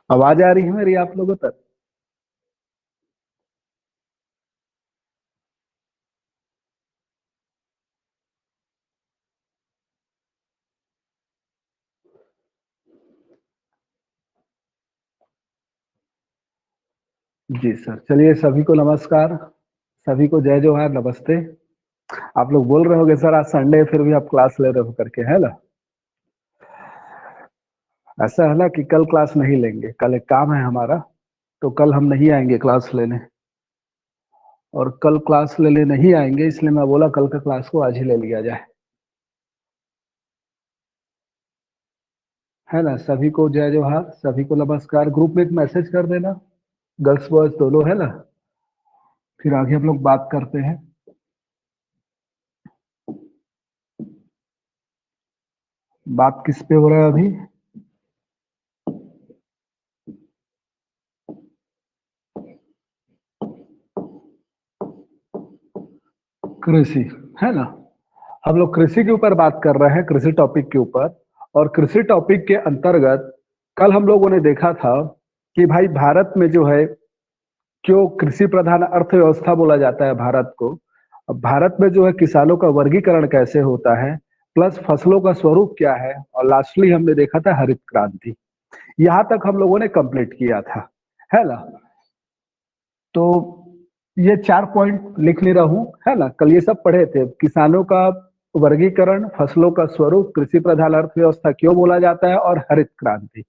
आवाज आ रही है मेरी आप लोगों तक? जी सर, चलिए सभी को नमस्कार। सभी को जय जोहार, नमस्ते। आप लोग बोल रहे होगे सर आज संडे है फिर भी आप क्लास ले रहे हो करके, है ना? ऐसा है ना कि कल क्लास नहीं लेंगे, कल एक काम है हमारा, तो कल हम नहीं आएंगे क्लास लेने। और कल क्लास लेने नहीं आएंगे इसलिए मैं बोला कल का क्लास को आज ही ले लिया जाए, है ना? सभी को जय जोहार, सभी को नमस्कार। ग्रुप में एक मैसेज कर देना, गर्ल्स बॉयज दोनों, है ना? फिर आगे हम लोग बात करते हैं। बात किस पे हो रहा है अभी? कृषि, है ना? हम लोग कृषि के ऊपर बात कर रहे हैं, कृषि टॉपिक के ऊपर। और कृषि टॉपिक के अंतर्गत कल हम लोगों ने देखा था कि भाई भारत में जो है, क्यों कृषि प्रधान अर्थव्यवस्था बोला जाता है भारत को। अब भारत में जो है किसानों का वर्गीकरण कैसे होता है, प्लस फसलों का स्वरूप क्या है, और लास्टली हमने देखा था हरित क्रांति। यहाँ तक हम लोगों ने कंप्लीट किया था, है ना? तो ये 4 पॉइंट लिख ले रहा हूँ, है ना? कल ये सब पढ़े थे, किसानों का वर्गीकरण, फसलों का स्वरूप, कृषि प्रधान अर्थव्यवस्था क्यों बोला जाता है, और हरित क्रांति।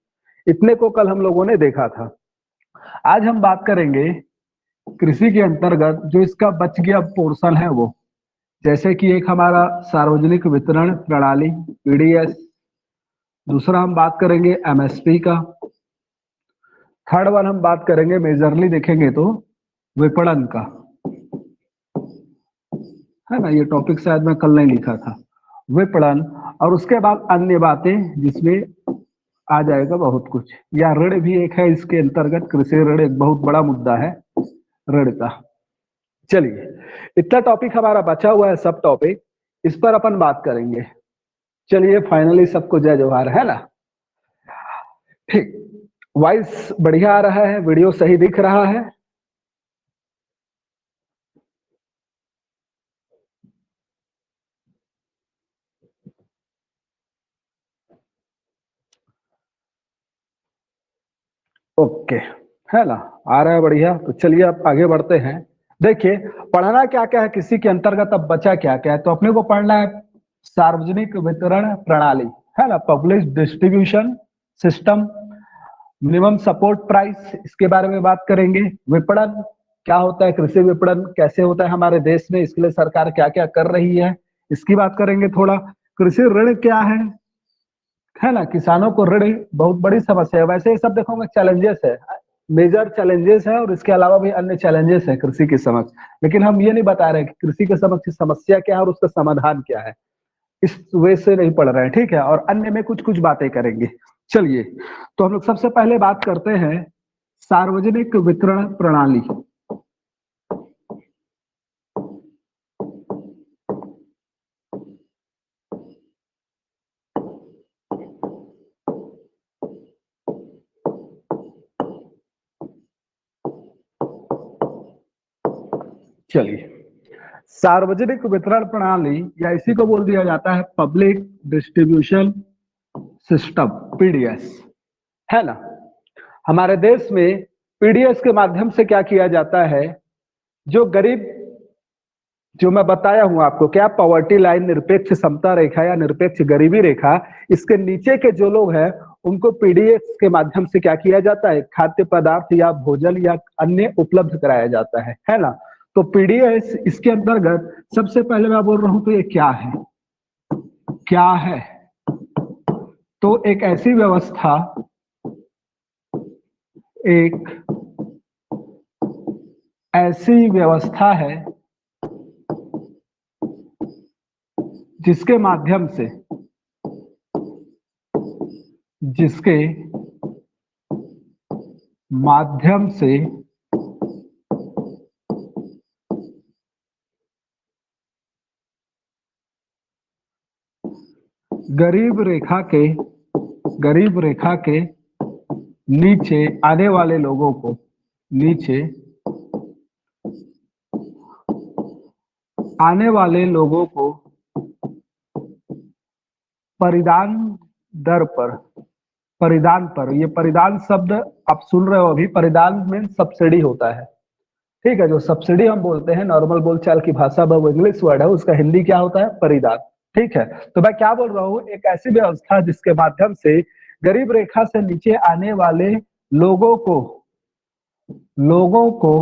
इतने को कल हम लोगों ने देखा था। आज हम बात करेंगे कृषि के अंतर्गत जो इसका बच गया पोर्शन है वो, जैसे कि एक हमारा सार्वजनिक वितरण प्रणाली, पीडीएस। दूसरा हम बात करेंगे एमएसपी का। थर्ड वन हम बात करेंगे, मेजरली देखेंगे तो विपणन का, है ना? ये टॉपिक शायद मैं कल नहीं लिखा था, विपणन। और उसके बाद अन्य बातें जिसमें आ जाएगा बहुत कुछ, या ऋण भी एक है इसके अंतर्गत। कृषि ऋण एक बहुत बड़ा मुद्दा है, ऋण का। चलिए, इतना टॉपिक हमारा बचा हुआ है, सब टॉपिक इस पर अपन बात करेंगे। चलिए, फाइनली सबको जय जोहार, है ना? ठीक। वॉइस बढ़िया आ रहा है, वीडियो सही दिख रहा है? ओके, है ना? आ रहा है बढ़िया। तो चलिए अब आगे बढ़ते हैं। देखिए, पढ़ना क्या क्या है किसी के अंतर्गत, अब बचा क्या क्या है। तो अपने को पढ़ना है सार्वजनिक वितरण प्रणाली, है ना? Public distribution system, minimum support price, इसके बारे में बात करेंगे। विपणन क्या होता है, कृषि विपणन कैसे होता है हमारे देश में, इसके लिए सरकार क्या क्या कर रही है, इसकी बात करेंगे थोड़ा। कृषि ऋण क्या है ना? किसानों को ऋण बहुत बड़ी समस्या है। वैसे ये सब देखोगे चैलेंजेस है, मेजर चैलेंजेस है, और इसके अलावा भी अन्य चैलेंजेस है कृषि के समक्ष। लेकिन हम ये नहीं बता रहे कि कृषि के समक्ष समस्या क्या है और उसका समाधान क्या है, इस वे से नहीं पढ़ रहे हैं, ठीक है? और अन्य में कुछ कुछ बातें करेंगे। चलिए, तो हम लोग सबसे पहले बात करते हैं सार्वजनिक वितरण प्रणाली। चलिए, सार्वजनिक वितरण प्रणाली, या इसी को बोल दिया जाता है पब्लिक डिस्ट्रीब्यूशन सिस्टम, पीडीएस, है ना? हमारे देश में पीडीएस के माध्यम से क्या किया जाता है, जो गरीब, जो मैं बताया हूं आपको, क्या पॉवर्टी लाइन, निरपेक्ष समता रेखा या निरपेक्ष गरीबी रेखा, इसके नीचे के जो लोग हैं उनको पीडीएस के माध्यम से क्या किया जाता है, खाद्य पदार्थ या भोजन या अन्य उपलब्ध कराया जाता है ना? तो पीडीएस, इसके अंतर्गत सबसे पहले मैं बोल रहा हूं तो ये क्या है, क्या है? तो एक ऐसी व्यवस्था, एक ऐसी व्यवस्था है जिसके माध्यम से, जिसके माध्यम से गरीब रेखा के, गरीब रेखा के नीचे आने वाले लोगों को, नीचे आने वाले लोगों को परिधान दर पर, परिधान पर, ये परिधान शब्द आप सुन रहे हो अभी, परिधान में सब्सिडी होता है, ठीक है। जो सब्सिडी हम बोलते हैं नॉर्मल बोलचाल की भाषा में, वो इंग्लिश वर्ड है, उसका हिंदी क्या होता है, परिधान, ठीक है। तो मैं क्या बोल रहा हूँ, एक ऐसी व्यवस्था जिसके माध्यम से गरीब रेखा से नीचे आने वाले लोगों को, लोगों को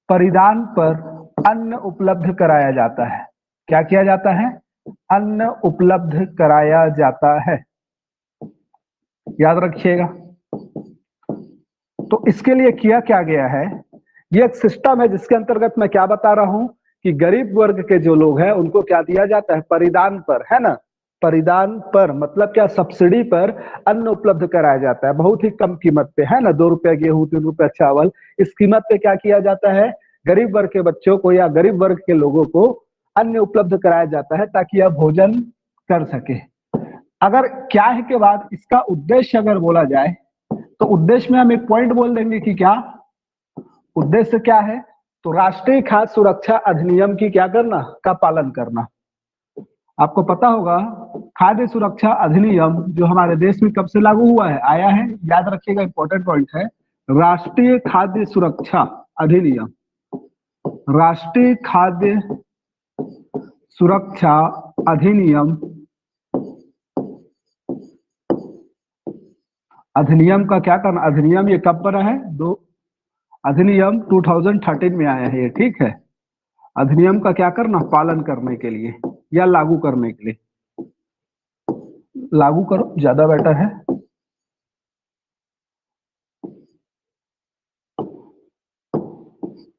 परिधान पर अन्न उपलब्ध कराया जाता है। क्या किया जाता है, अन्न उपलब्ध कराया जाता है, याद रखिएगा। तो इसके लिए किया क्या गया है, ये एक सिस्टम है जिसके अंतर्गत मैं क्या बता रहा हूं कि गरीब वर्ग के जो लोग हैं उनको क्या दिया जाता है, परिधान पर, है ना, परिधान पर मतलब क्या, सब्सिडी पर अन्न उपलब्ध कराया जाता है, बहुत ही कम कीमत पे, है ना, 2 रुपया गेहूं, 3 रुपया चावल, इस कीमत पे क्या किया जाता है, गरीब वर्ग के बच्चों को या गरीब वर्ग के लोगों को अन्न उपलब्ध कराया जाता है ताकि यह भोजन कर सके। अगर क्या है के बाद इसका उद्देश्य अगर बोला जाए तो उद्देश्य में हम एक पॉइंट बोल देंगे कि क्या उद्देश्य क्या है, तो राष्ट्रीय खाद्य सुरक्षा अधिनियम की क्या करना, का पालन करना। आपको पता होगा खाद्य सुरक्षा अधिनियम जो हमारे देश में कब से लागू हुआ है, आया है, याद रखिएगा, इंपॉर्टेंट पॉइंट है, राष्ट्रीय खाद्य सुरक्षा अधिनियम, राष्ट्रीय खाद्य सुरक्षा अधिनियम, अधिनियम का क्या करना, अधिनियम ये कब बना है, अधिनियम 2013 में आया है ये, ठीक है। अधिनियम का क्या करना, पालन करने के लिए या लागू करने के लिए, लागू करो ज्यादा बेटर है,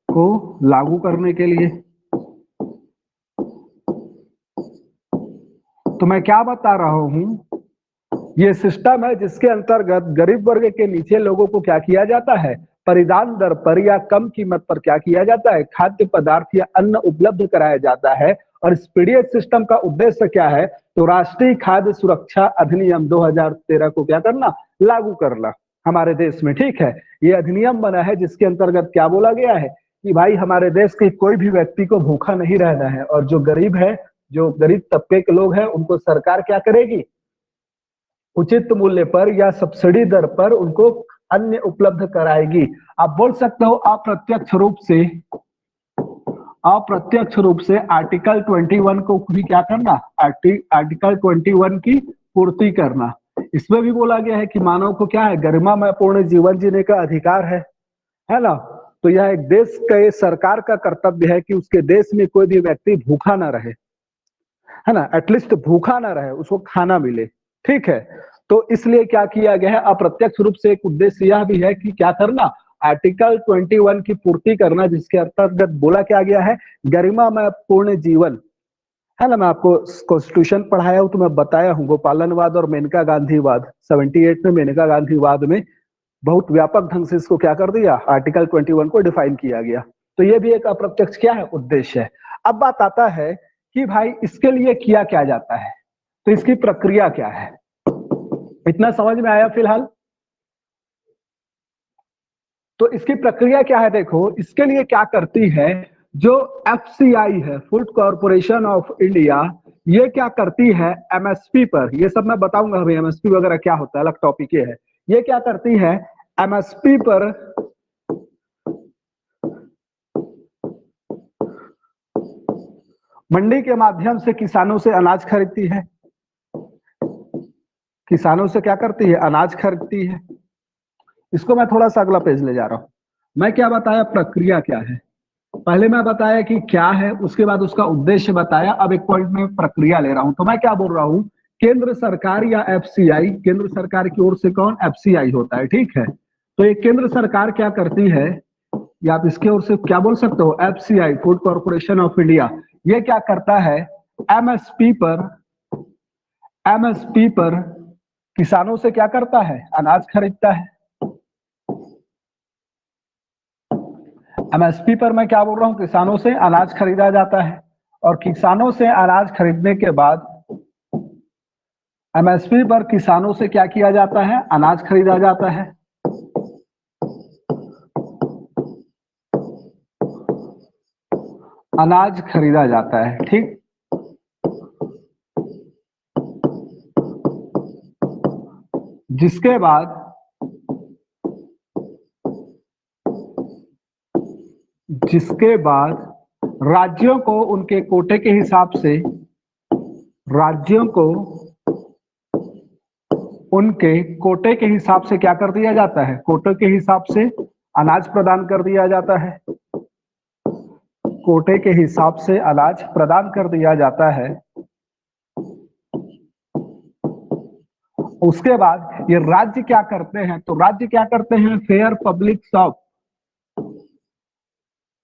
को लागू करने के लिए। तो मैं क्या बता रहा हूं, ये सिस्टम है जिसके अंतर्गत गरीब वर्ग के नीचे लोगों को क्या किया जाता है, परिधान दर पर या कम कीमत पर क्या किया जाता है, खाद्य पदार्थ या अन्न उपलब्ध कराया जाता है। और इस पीडीएस सिस्टम का उद्देश्य क्या है, तो राष्ट्रीय खाद्य सुरक्षा अधिनियम 2013 को क्या करना, लागू करना हमारे देश में, ठीक है। ये अधिनियम बना है जिसके अंतर्गत क्या बोला गया है कि भाई हमारे देश के कोई भी व्यक्ति को भूखा नहीं रहना है, और जो गरीब है, जो गरीब तबके के लोग हैं, उनको सरकार क्या करेगी, उचित मूल्य पर या सब्सिडी दर पर उनको अन्न उपलब्ध कराएगी। आप बोल सकते हो अप्रत्यक्ष रूप से, अप्रत्यक्ष रूप से आर्टिकल 21 को भी क्या करना, आर्टिकल 21 की पूर्ति करना। इसमें भी बोला गया है कि मानव को क्या है, गरिमामय पूर्ण जीवन जीने का अधिकार है ना। तो यह एक देश के सरकार का कर्तव्य है कि उसके देश में कोई भी व्यक्ति भूखा ना रहे, है ना, एटलीस्ट भूखा ना रहे, उसको खाना मिले, ठीक है। तो इसलिए क्या किया गया है, अप्रत्यक्ष रूप से एक उद्देश्य यह भी है कि क्या करना, आर्टिकल 21 की पूर्ति करना, जिसके अंतर्गत बोला क्या गया है, गरिमामय पूर्ण जीवन, है ना। मैं आपको कॉन्स्टिट्यूशन पढ़ाया हूं तो मैं बताया हूं, गोपालनवाद और मेनका गांधीवाद, 78 में मेनका गांधीवाद में बहुत व्यापक ढंग से इसको क्या कर दिया, आर्टिकल 21 को डिफाइन किया गया। तो ये भी एक अप्रत्यक्ष क्या है, उद्देश्य है। अब बात आता है कि भाई इसके लिए किया क्या जाता है, तो इसकी प्रक्रिया क्या है, इतना समझ में आया फिलहाल। तो इसकी प्रक्रिया क्या है, देखो इसके लिए क्या करती है, जो एफसीआई है, फूड कॉर्पोरेशन ऑफ इंडिया, ये क्या करती है, एमएसपी पर, ये सब मैं बताऊंगा अभी एमएसपी वगैरह क्या होता है, अलग टॉपिक ये है। ये क्या करती है, एमएसपी पर मंडी के माध्यम से किसानों से अनाज खरीदती है, किसानों से क्या करती है, अनाज खरीदती है। इसको मैं थोड़ा सा अगला पेज ले जा रहा हूं। मैं क्या बताया, प्रक्रिया क्या है, पहले मैं बताया कि क्या है, उसके बाद उसका उद्देश्य बताया, अब एक पॉइंट में प्रक्रिया ले रहा हूं। तो मैं क्या बोल रहा हूं, केंद्र सरकार या एफसीआई, केंद्र सरकार की ओर से कौन, एफसीआई होता है, ठीक है। तो ये केंद्र सरकार क्या करती है, या आप इसके ओर से क्या बोल सकते हो, FCI, food corporation of India, ये क्या करता है, एमएसपी पर, एमएसपी पर किसानों से क्या करता है, अनाज खरीदता है। एमएसपी पर मैं क्या बोल रहा हूं, किसानों से अनाज खरीदा जाता है, और किसानों से अनाज खरीदने के बाद, एमएसपी पर किसानों से क्या किया जाता है? अनाज खरीदा जाता है। अनाज खरीदा जाता है, ठीक। जिसके बाद राज्यों को उनके कोटे के हिसाब से, राज्यों को उनके कोटे के हिसाब से क्या कर दिया जाता है? कोटे के हिसाब से अनाज प्रदान कर दिया जाता है। कोटे के हिसाब से अनाज प्रदान कर दिया जाता है। उसके बाद ये राज्य क्या करते हैं? तो राज्य क्या करते हैं? फेयर पब्लिक शॉप,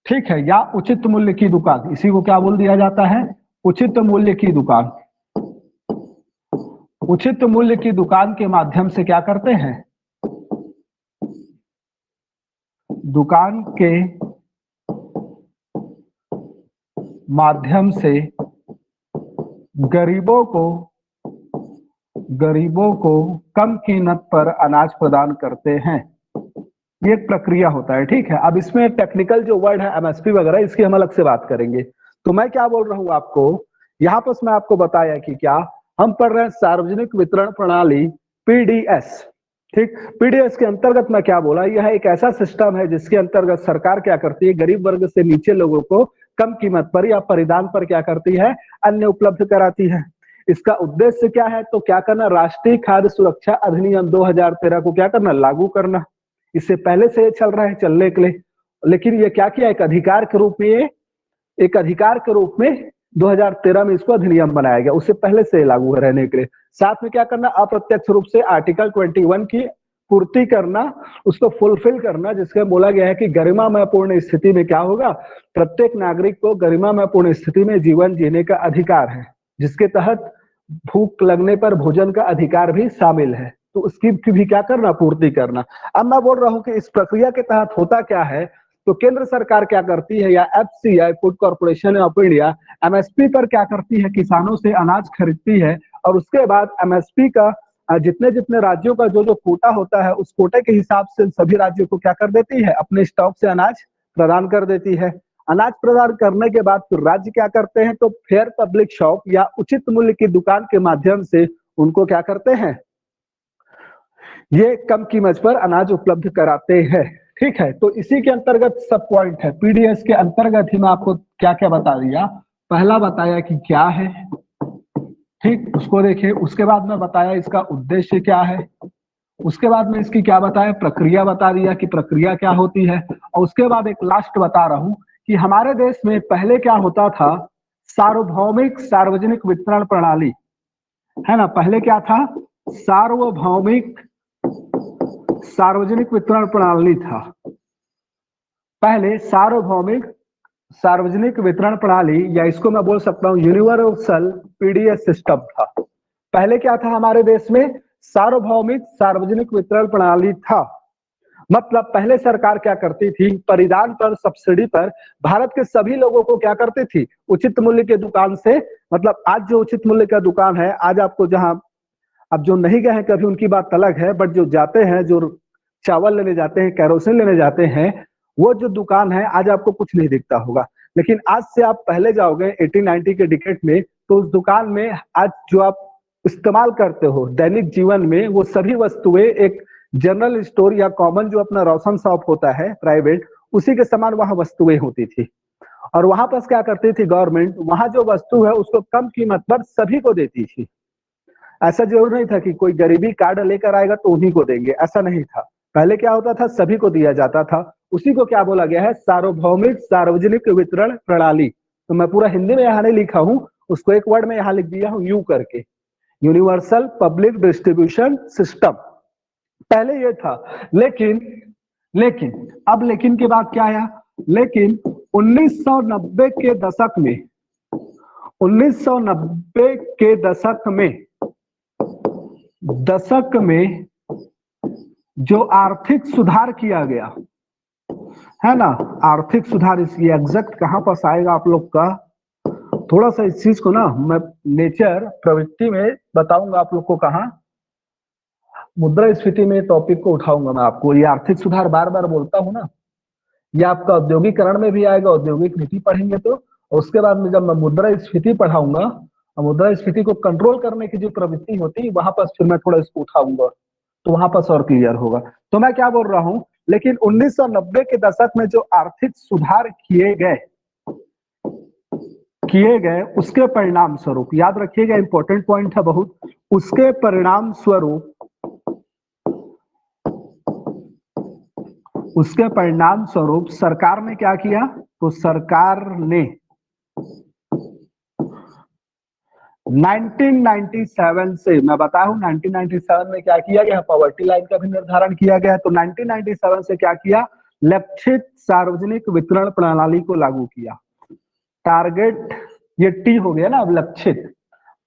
ठीक है, या उचित मूल्य की दुकान। इसी को क्या बोल दिया जाता है? उचित मूल्य की दुकान। उचित मूल्य की दुकान के माध्यम से क्या करते हैं? दुकान के माध्यम से गरीबों को कम कीमत पर अनाज प्रदान करते हैं। ये एक प्रक्रिया होता है, ठीक है। अब इसमें टेक्निकल जो वर्ड है एमएसपी वगैरह, इसकी हम अलग से बात करेंगे। तो मैं क्या बोल रहा हूं आपको, यहाँ पर मैं आपको बताया कि क्या हम पढ़ रहे हैं सार्वजनिक वितरण प्रणाली, पीडीएस, ठीक। पीडीएस के अंतर्गत मैं क्या बोला, यह एक ऐसा सिस्टम है जिसके अंतर्गत सरकार क्या करती है? गरीब वर्ग से नीचे लोगों को कम कीमत पर या परिधान पर क्या करती है? अन्न उपलब्ध कराती है। इसका उद्देश्य क्या है? तो क्या करना? राष्ट्रीय खाद्य सुरक्षा अधिनियम 2013 को क्या करना? लागू करना। इससे पहले से ये चल रहा है, चलने के लिए, लेकिन ये क्या किया? एक अधिकार के रूप में 2013 में इसको अधिनियम बनाया गया। उससे पहले से लागू रहने के लिए साथ में क्या करना? अप्रत्यक्ष रूप से आर्टिकल 21 की पूर्ति करना, उसको फुलफिल करना, जिसके बोला गया है कि गरिमामयपूर्ण स्थिति में क्या होगा? प्रत्येक नागरिक को गरिमामयपूर्ण स्थिति में जीवन जीने का अधिकार है, जिसके तहत भूख लगने पर भोजन का अधिकार भी शामिल है। तो उसकी भी क्या करना? पूर्ति करना। अब मैं बोल रहा हूं कि इस प्रक्रिया के तहत होता क्या है? तो केंद्र सरकार क्या करती है, या FCI, food corporation of India, MSP पर क्या करती है? किसानों से अनाज खरीदती है, और उसके बाद एमएसपी का जितने जितने राज्यों का जो जो कोटा होता है, उस कोटे के हिसाब से सभी राज्यों को क्या कर देती है? अपने स्टॉक से अनाज प्रदान कर देती है। अनाज प्रदान करने के बाद फिर राज्य क्या करते हैं? तो फेयर पब्लिक शॉप या उचित मूल्य की दुकान के माध्यम से उनको क्या करते हैं? ये कम कीमत पर अनाज उपलब्ध कराते हैं, ठीक है। तो इसी के अंतर्गत सब पॉइंट है। पीडीएस के अंतर्गत ही मैं आपको क्या क्या बता दिया। पहला बताया कि क्या है, ठीक, उसको देखिए। उसके बाद में बताया इसका उद्देश्य क्या है। उसके बाद में इसकी क्या बताया? प्रक्रिया बता दिया कि प्रक्रिया क्या होती है। और उसके बाद एक लास्ट बता रहा हूं कि हमारे देश में पहले क्या होता था? सार्वभौमिक सार्वजनिक वितरण प्रणाली, है ना। पहले क्या था? सार्वभौमिक सार्वजनिक वितरण प्रणाली था। पहले सार्वभौमिक सार्वजनिक वितरण प्रणाली, या इसको मैं बोल सकता हूं यूनिवर्सल पीडीएस सिस्टम था। पहले क्या था हमारे देश में? सार्वभौमिक सार्वजनिक वितरण प्रणाली था। मतलब पहले सरकार क्या करती थी? परिधान पर, सब्सिडी पर भारत के सभी लोगों को क्या करती थी? उचित मूल्य के दुकान से, मतलब आज जो उचित मूल्य का दुकान है, आज आपको जहां, अब जो नहीं गए हैं कभी उनकी बात अलग है, बट जो जाते हैं, जो चावल लेने जाते हैं, कैरोसिन लेने जाते हैं, वो जो दुकान है आज आपको कुछ नहीं दिखता होगा। लेकिन आज से आप पहले जाओगे 80-90 के डिकेट में, तो उस दुकान में आज जो आप इस्तेमाल करते हो दैनिक जीवन में, वो सभी वस्तुएं एक जनरल स्टोर या कॉमन जो अपना रोशन शॉप होता है प्राइवेट, उसी के समान वहां वस्तुएं होती थी। और वहां पर क्या करती थी गवर्नमेंट? वहां जो वस्तु है उसको कम कीमत पर सभी को देती थी। ऐसा जरूर नहीं था कि कोई गरीबी कार्ड लेकर आएगा तो उन्हीं को देंगे, ऐसा नहीं था। पहले क्या होता था? सभी को दिया जाता था। उसी को क्या बोला गया है? सार्वभौमिक सार्वजनिक वितरण प्रणाली। तो मैं पूरा हिंदी में यहाँ नहीं लिखा हूं, उसको एक वर्ड में यहाँ लिख दिया हूं, यू करके, यूनिवर्सल पब्लिक डिस्ट्रीब्यूशन सिस्टम। पहले ये था। लेकिन अब लेकिन के बाद क्या आया? लेकिन 1990 के दशक में 1990 के दशक में जो आर्थिक सुधार किया गया है ना, आर्थिक सुधार, इसकी एग्जैक्ट कहां पास आएगा आप लोग का? थोड़ा सा इस चीज को ना मैं नेचर प्रवृत्ति में बताऊंगा आप लोग को। कहा मुद्रास्फीति में टॉपिक को उठाऊंगा मैं आपको। ये आर्थिक सुधार बार बार बोलता हूँ ना, ये आपका औद्योगिकरण में भी आएगा, औद्योगिक नीति पढ़ेंगे तो। और उसके बाद में जब मैं मुद्रास्फीति पढ़ाऊंगा, मुद्रास्फीति को कंट्रोल करने की जो प्रवृत्ति होती है वहां पर फिर मैं थोड़ा इसको उठाऊंगा, तो वहां पर और क्लियर होगा। तो मैं क्या बोल रहा हूं, लेकिन 1990 के दशक में जो आर्थिक सुधार किए गए उसके परिणाम स्वरूप, याद रखिएगा इंपॉर्टेंट पॉइंट है बहुत, उसके परिणाम स्वरूप सरकार ने क्या किया, तो सरकार ने 1997 से, मैं बताया हूं 1997 में क्या किया गया, पॉवर्टी लाइन का भी निर्धारण किया गया। तो 1997 से क्या किया, लक्षित सार्वजनिक वितरण प्रणाली को लागू किया। टारगेट, ये टी हो गया ना अब लक्षित।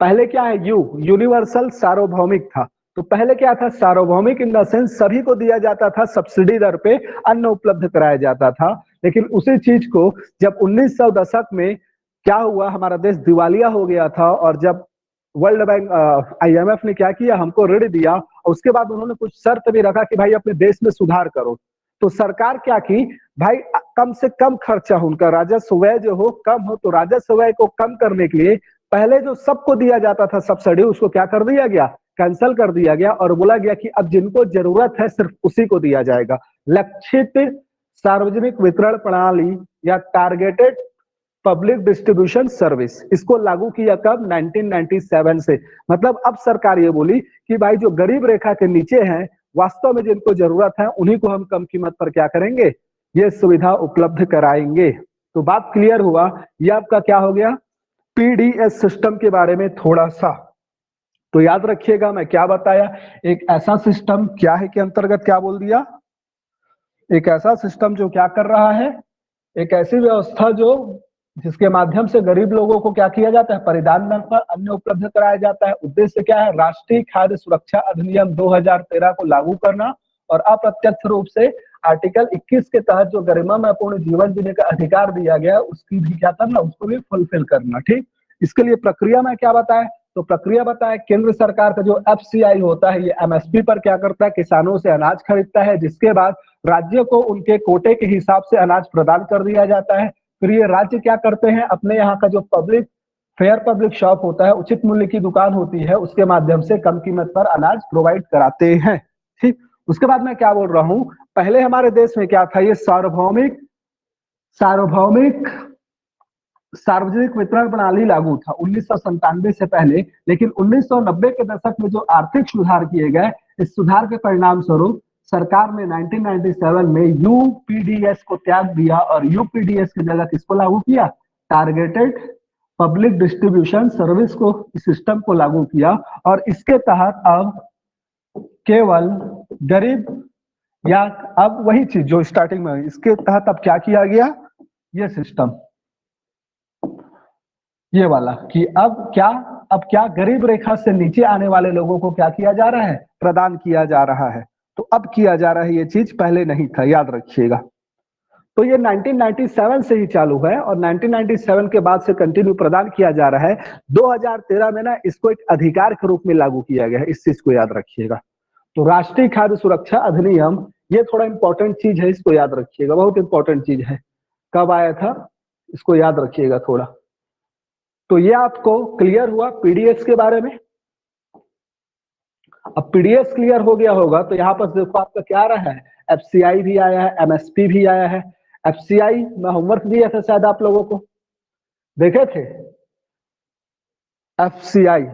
पहले क्या है, यूनिवर्सल सार्वभौमिक था। तो पहले क्या था, सार्वभौमिक इन द सेंस सभी को दिया जाता था, सब्सिडी दर पे अन्न उपलब्ध कराया जाता था। लेकिन उसी चीज को जब 1900 दशक में क्या हुआ, हमारा देश दिवालिया हो गया था, और जब वर्ल्ड बैंक IMF ने क्या किया, हमको ऋण दिया, और उसके बाद उन्होंने कुछ शर्त भी रखा कि भाई अपने देश में सुधार करो। तो सरकार क्या की, भाई कम से कम खर्चा हो, उनका राजस्व व्यय जो हो कम हो, तो राजस्व व्यय को कम करने के लिए पहले जो सबको दिया जाता था सब्सिडी, उसको क्या कर दिया गया, कैंसिल कर दिया गया, और बोला गया कि अब जिनको जरूरत है सिर्फ उसी को दिया जाएगा। लक्षित सार्वजनिक वितरण प्रणाली या टारगेटेड पब्लिक डिस्ट्रीब्यूशन सर्विस, इसको लागू किया कब, 1997 से। मतलब अब सरकार ये बोली कि भाई जो गरीब रेखा के नीचे हैं, वास्तव में जिनको जरूरत है, उन्हीं को हम कम कीमत पर क्या करेंगे, ये सुविधा उपलब्ध कराएंगे। तो बात क्लियर हुआ। ये आपका क्या हो गया, PDS सिस्टम के बारे में थोड़ा सा तो याद रखिएगा। मैं क्या बताया, एक ऐसा सिस्टम क्या है के अंतर्गत क्या बोल दिया, एक ऐसा सिस्टम जो क्या कर रहा है, एक ऐसी व्यवस्था जो जिसके माध्यम से गरीब लोगों को क्या किया जाता है, परिधान दर पर अन्न उपलब्ध कराया जाता है। उद्देश्य क्या है, राष्ट्रीय खाद्य सुरक्षा अधिनियम 2013 को लागू करना, और अप्रत्यक्ष रूप से आर्टिकल 21 के तहत जो गरिमापूर्ण जीवन जीने का अधिकार दिया गया उसकी भी क्या करना, उसको भी फुलफिल करना। ठीक, इसके लिए प्रक्रिया में क्या बताए, तो प्रक्रिया बताए, केंद्र सरकार का जो FCI होता है, ये MSP पर क्या करता है, किसानों से अनाज खरीदता है, जिसके बाद राज्य को उनके कोटे के हिसाब से अनाज प्रदान कर दिया जाता है। फिर ये राज्य क्या करते हैं, अपने यहाँ का जो फेयर पब्लिक शॉप होता है, उचित मूल्य की दुकान होती है, उसके माध्यम से कम कीमत पर अनाज प्रोवाइड कराते हैं। ठीक, उसके बाद मैं क्या बोल रहा हूं, पहले हमारे देश में क्या था, ये सार्वभौमिक सार्वजनिक वितरण प्रणाली लागू था 1997 से पहले। लेकिन 1990 के दशक में जो आर्थिक सुधार किए गए, इस सुधार के परिणाम स्वरूप सरकार ने 1997 में UPDS को त्याग दिया, और UPDS की जगह किसको लागू किया, टारगेटेड पब्लिक डिस्ट्रीब्यूशन सर्विस को, इस सिस्टम को लागू किया। और इसके तहत अब केवल गरीब, या अब वही चीज जो स्टार्टिंग में, इसके तहत अब क्या किया गया, ये सिस्टम ये वाला, कि अब क्या गरीब रेखा से नीचे आने वाले लोगों को क्या किया जा रहा है, प्रदान किया जा रहा है। तो अब किया जा रहा है, ये चीज पहले नहीं था, याद रखिएगा। तो ये 1997 से ही चालू है, और 1997 के बाद से कंटिन्यू प्रदान किया जा रहा है। 2013 में ना इसको एक अधिकार के रूप में लागू किया गया है, इस चीज को याद रखिएगा। तो राष्ट्रीय खाद्य सुरक्षा अधिनियम, ये थोड़ा इंपॉर्टेंट चीज है, इसको याद रखिएगा, बहुत इंपॉर्टेंट चीज है। कब आया था, इसको याद रखिएगा थोड़ा। तो ये आपको क्लियर हुआ PDS के बारे में। अब PDS क्लियर हो गया होगा, तो यहाँ पर देखो आपका क्या आ रहा है, FCI भी आया है, MSP भी आया है। FCI मैं होमवर्क दिया था शायद आप लोगों को, देखे थे FCI।